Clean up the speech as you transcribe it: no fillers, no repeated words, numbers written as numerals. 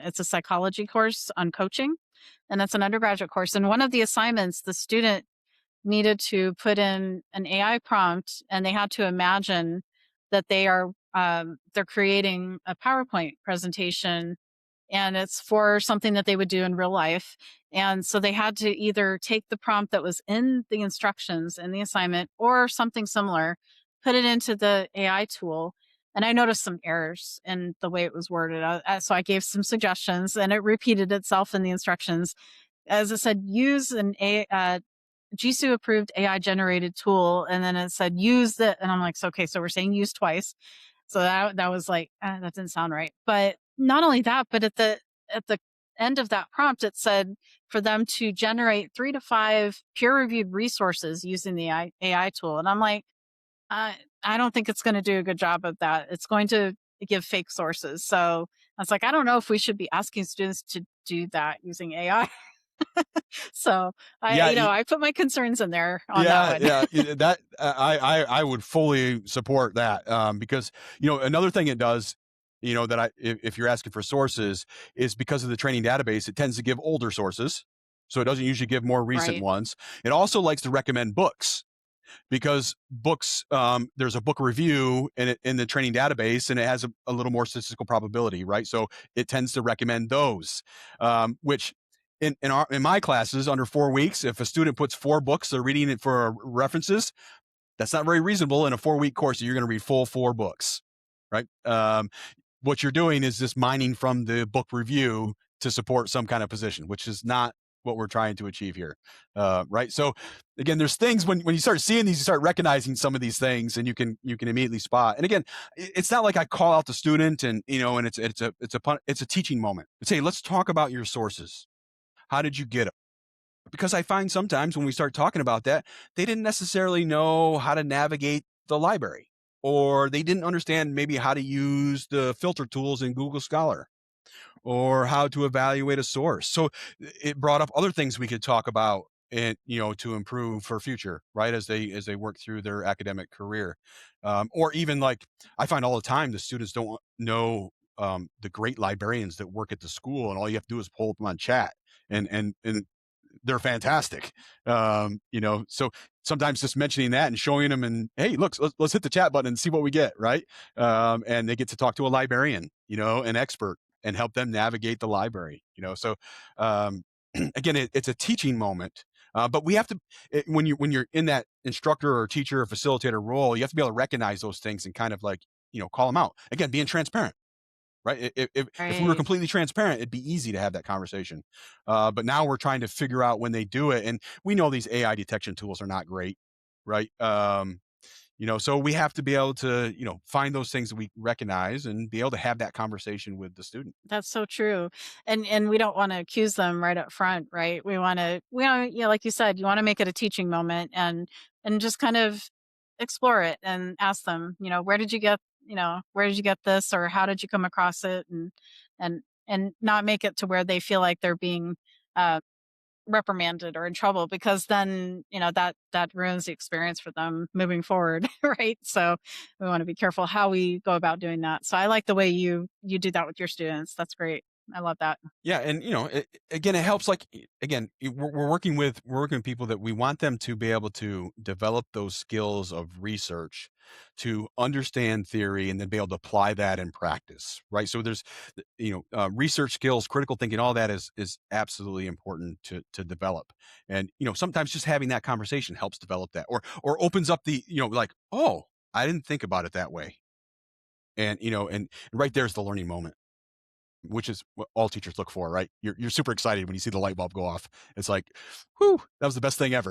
It's a psychology course on coaching, and it's an undergraduate course. And one of the assignments, the student needed to put in an AI prompt, and they had to imagine that they're creating a PowerPoint presentation, and it's for something that they would do in real life. And so they had to either take the prompt that was in the instructions in the assignment or something similar, put it into the AI tool. And I noticed some errors in the way it was worded. So I gave some suggestions, and it repeated itself in the instructions. As I said, use an GSU approved AI generated tool. And then it said use the, and I'm like, so, okay, so we're saying use twice. So that was like, that didn't sound right. But not only that, but at the end of that prompt, it said for them to generate 3 to 5 peer reviewed resources using the AI tool. And I'm like, I don't think it's going to do a good job of that. It's going to give fake sources. So I was like, I don't know if we should be asking students to do that using AI. So Yeah, I put my concerns in there on that yeah, one. yeah. That I would fully support that, because another thing it does, that if you're asking for sources, is because of the training database, it tends to give older sources, so it doesn't usually give more recent Right. ones. It also likes to recommend books because books, there's a book review in the training database, and it has a little more statistical probability, right? So it tends to recommend those, which in my classes under 4 weeks, if a student puts 4 books they're reading it for references, that's not very reasonable in a 4 week course. You're going to read full 4 books, right? What you're doing is just mining from the book review to support some kind of position, which is not what we're trying to achieve here, right? So again, there's things when you start seeing these, you start recognizing some of these things, and you can immediately spot. And again, it's not like I call out the student and it's a teaching moment. It's, hey, let's talk about your sources. How did you get them? Because I find sometimes when we start talking about that, they didn't necessarily know how to navigate the library, or they didn't understand maybe how to use the filter tools in Google Scholar, or how to evaluate a source. So it brought up other things we could talk about and to improve for future, right, as they work through their academic career. Or even, like, I find all the time the students don't know the great librarians that work at the school, and all you have to do is pull them on chat, and they're fantastic. So sometimes just mentioning that and showing them, and hey, look, let's hit the chat button and see what we get, right? And they get to talk to a librarian, an expert, and help them navigate the library. So again, it's a teaching moment. But we have to, when you're in that instructor or teacher or facilitator role, you have to be able to recognize those things and kind of, like, call them out. Again, being transparent, right? If we were Right. completely transparent, it'd be easy to have that conversation. But now we're trying to figure out when they do it, and we know these AI detection tools are not great, right? So we have to be able to, find those things that we recognize and be able to have that conversation with the student. That's so true. And we don't want to accuse them right up front, right? We want to, like you said, you want to make it a teaching moment, and just kind of explore it and ask them, where did you get this, or how did you come across it, and not make it to where they feel like they're being uh reprimanded or in trouble, because then that ruins the experience for them moving forward. Right? So we want to be careful how we go about doing that. So I like the way you do that with your students. That's great. I love that. Yeah, and again, it helps. Like, again, we're working with people that we want them to be able to develop those skills of research, to understand theory, and then be able to apply that in practice, right? So there's, research skills, critical thinking, all that is absolutely important to develop. And sometimes just having that conversation helps develop that, or opens up the, like, oh, I didn't think about it that way, and right there's the learning moment, which is what all teachers look for, right? You're super excited when you see the light bulb go off. It's like, whew, that was the best thing ever.